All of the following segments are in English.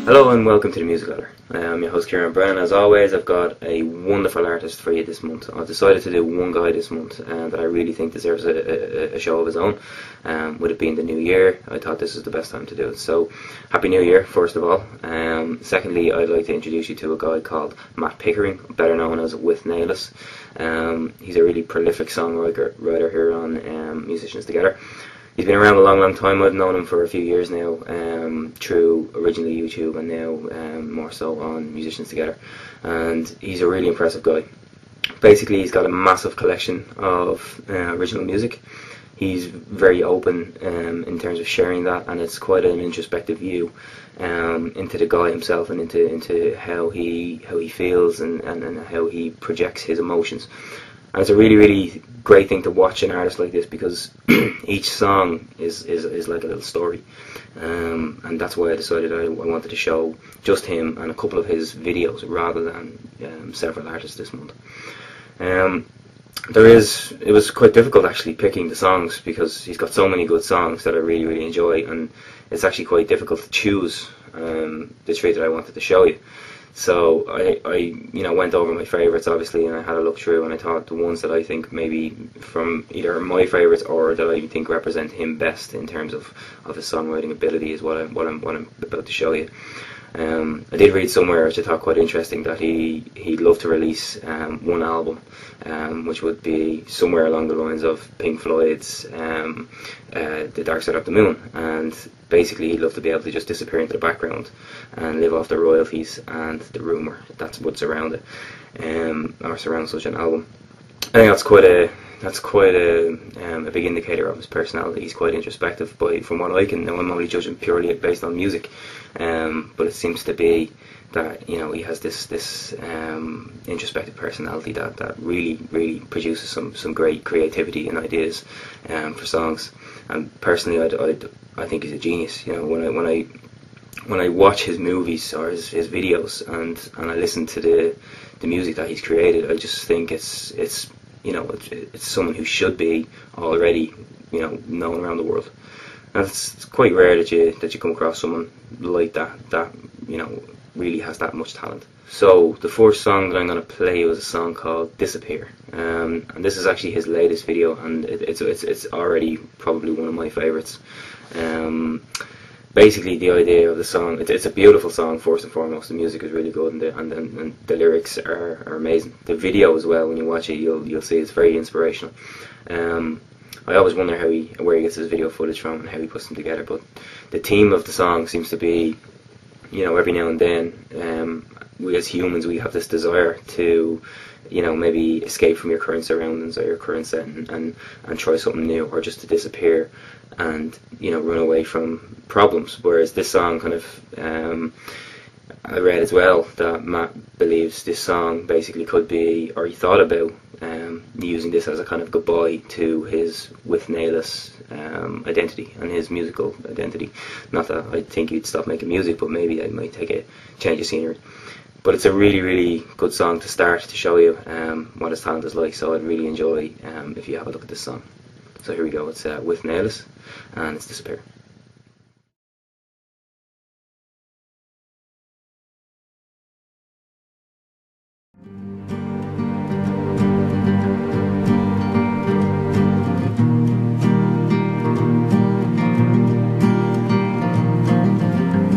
Hello and welcome to the Muisc Ladder. I'm your host Kieran Brennan. As always, I've got a wonderful artist for you this month. I've decided to do one guy this month that I really think deserves a show of his own. With it being the new year, I thought this is the best time to do it. So, Happy New Year, first of all. Secondly, I'd like to introduce you to a guy called Matt Pickering, better known as Withnailus. He's a really prolific songwriter here on Musicians Together. He's been around a long time. I've known him for a few years now, through originally YouTube and now more so on Musicians Together. And he's a really impressive guy. Basically, he's got a massive collection of original music. He's very open in terms of sharing that, and it's quite an introspective view into the guy himself and into how he feels and how he projects his emotions. And it's a really great thing to watch an artist like this, because each song is like a little story, and that's why I decided I wanted to show just him and a couple of his videos rather than several artists this month. It was quite difficult actually picking the songs, because he's got so many good songs that I really enjoy, and it's actually quite difficult to choose the three that I wanted to show you. So I went over my favourites obviously, and I had a look through, and I thought the ones that I think maybe from either my favourites or that I think represent him best in terms of his songwriting ability is what I'm about to show you. I did read somewhere, which I thought quite interesting, that he'd love to release one album, which would be somewhere along the lines of Pink Floyd's The Dark Side of the Moon, and basically he'd love to be able to just disappear into the background and live off the royalties and the rumour that's what's around it, or surrounds such an album. I think that's quite a big indicator of his personality. He's quite introspective, from what I can know. I'm only judging purely based on music, but it seems to be that he has this introspective personality that really produces some great creativity and ideas for songs. And personally, I think he's a genius. When I watch his movies or his videos and I listen to the music that he's created, I just think it's someone who should be already known around the world. And it's quite rare that you come across someone like that really has that much talent. So the first song that I'm going to play was a song called Disappear, and this is actually his latest video, and it's already probably one of my favourites. Basically, the idea of the song, it's a beautiful song first and foremost. The music is really good, and the lyrics are amazing. The video as well, when you watch it, you'll see it's very inspirational. I always wonder where he gets his video footage from and how he puts them together, but the theme of the song seems to be, every now and then, we as humans, we have this desire to maybe escape from your current surroundings or your current setting and try something new, or just to disappear and run away from problems. Whereas this song kind of, I read as well that Matt believes this song basically could be, or he thought about using this as a kind of goodbye to his Withnailus identity and his musical identity. Not that I think he'd stop making music, but maybe I might take a change of scenery. But it's a really good song to start to show you what his talent is like, so I'd really enjoy if you have a look at this song. So here we go, it's Withnailus, and it's Disappear.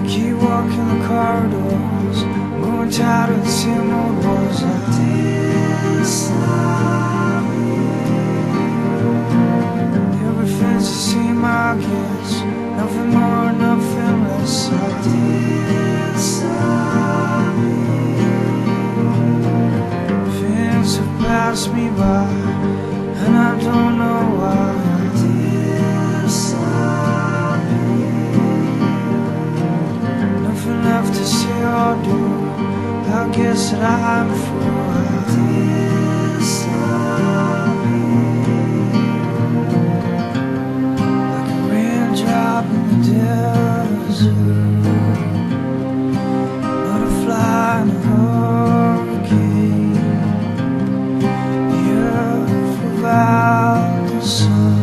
Keep walking the corridors, growing tired of the same old walls. Everything's the same, I guess. Nothing more, nothing less. Things have passed me by, and I don't know why. Nothing left to say or do. I guess that I'm through. Like a raindrop in the desert, butterfly in a hurricane. The earth without the sun,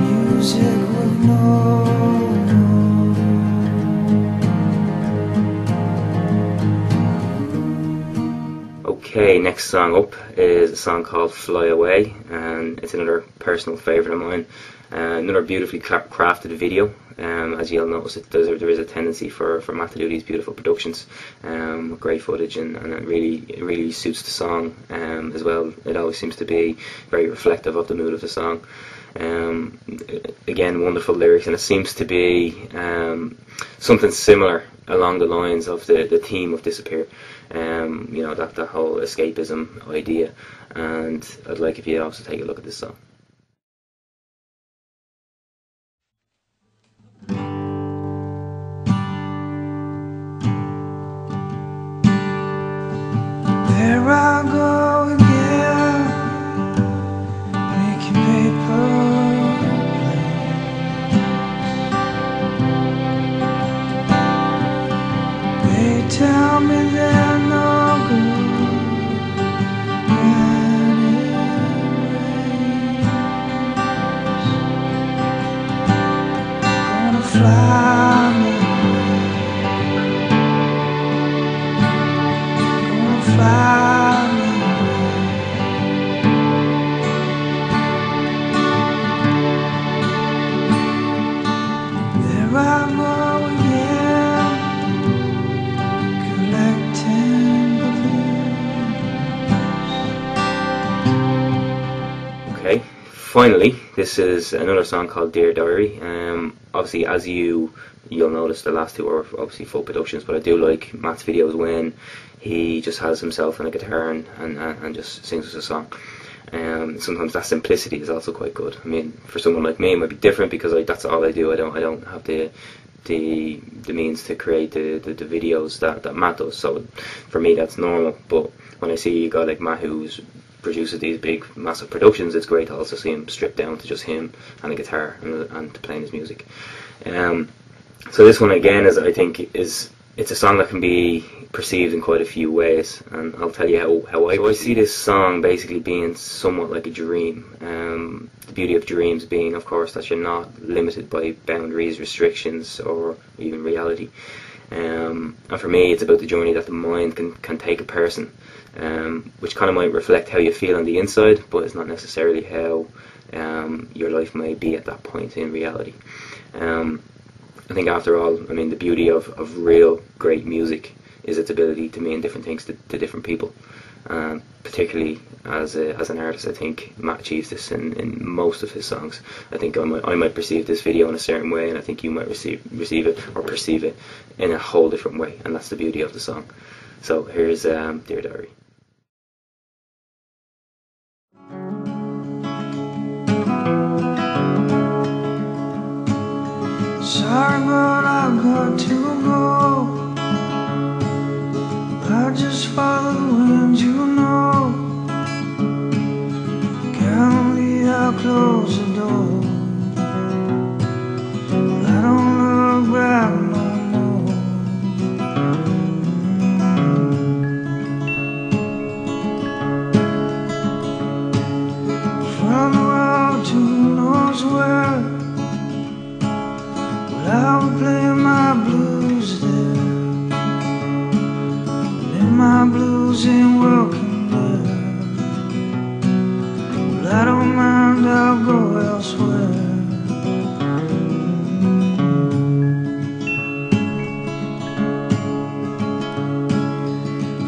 music with no next song up is a song called Fly Away, and it's another personal favourite of mine. Another beautifully crafted video. As you'll notice, there is a tendency for Matt to do these beautiful productions with great footage, and it really suits the song as well. It always seems to be very reflective of the mood of the song. Again, wonderful lyrics, and it seems to be something similar along the lines of the theme of Disappear. You know, that whole escapism idea, and I'd like if you also take a look at this song. There I go again, making paper planes. They tell me they're no good when it rains. Gonna fly me. Fly me there I go again, collecting balloons. Okay, finally, this is another song called Dear Diary. Obviously, as you'll notice, the last two are obviously full productions, but I do like Matt's videos when he just has himself and a guitar and just sings us a song. Sometimes that simplicity is also quite good. I mean, for someone like me, it might be different because that's all I do. I don't have the means to create the videos that Matt does. So for me, that's normal. But when I see a guy like Matt who's produces these big, massive productions, it's great to also see him stripped down to just him and a guitar and to playing his music. So this one again I think it's a song that can be perceived in quite a few ways, and I'll tell you how I see this song basically being somewhat like a dream. The beauty of dreams being, of course, that you're not limited by boundaries, restrictions, or even reality. And for me, it's about the journey that the mind can take a person, which kind of might reflect how you feel on the inside, but it's not necessarily how your life may be at that point in reality. I think after all, I mean, the beauty of real great music is its ability to mean different things to different people. Particularly as an artist, I think Matt achieves this in most of his songs. I think I might perceive this video in a certain way, and I think you might receive it or perceive it in a whole different way, and that's the beauty of the song. So here's Dear Diary. Sorry, but I've got to go. I just follow the wind, you know. Gallantly I'll close the door, but I don't look back no more. From the world to who knows where, I will play my blues there, and my blues ain't welcome there. But I don't mind, I'll go elsewhere.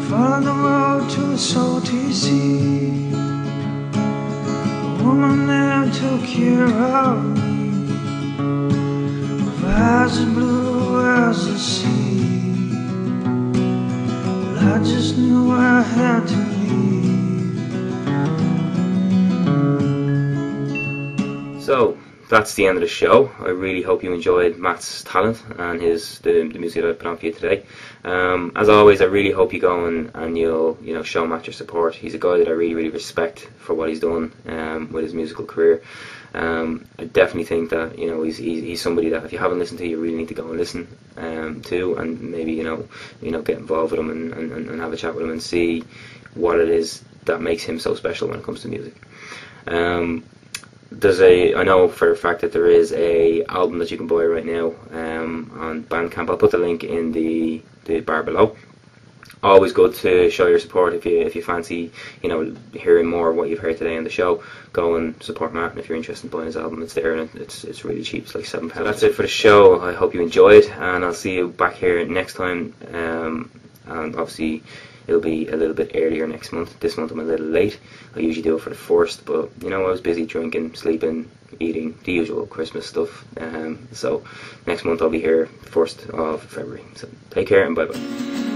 Follow the road to the salty sea. A woman there took care of me. Eyes as blue as the sea. Well, I just knew I had to leave. So that's the end of the show. I really hope you enjoyed Matt's talent and the music that I put on for you today. As always, I really hope you go and you'll show Matt your support. He's a guy that I really respect for what he's done with his musical career. I definitely think that he's somebody that if you haven't listened to, you really need to go and listen to, and maybe get involved with him and have a chat with him and see what it is that makes him so special when it comes to music. I know for a fact that there is a album that you can buy right now on Bandcamp. I'll put the link in the bar below. Always good to show your support. If you fancy, hearing more of what you've heard today on the show, go and support Martin if you're interested in buying his album. It's there, and it's really cheap. It's like £7. So that's it for the show. I hope you enjoyed, and I'll see you back here next time. And obviously, it'll be a little bit earlier next month. This month I'm a little late. I usually do it for the 1st, but I was busy drinking, sleeping, eating, the usual Christmas stuff. So next month I'll be here 1st of February. So take care and bye bye.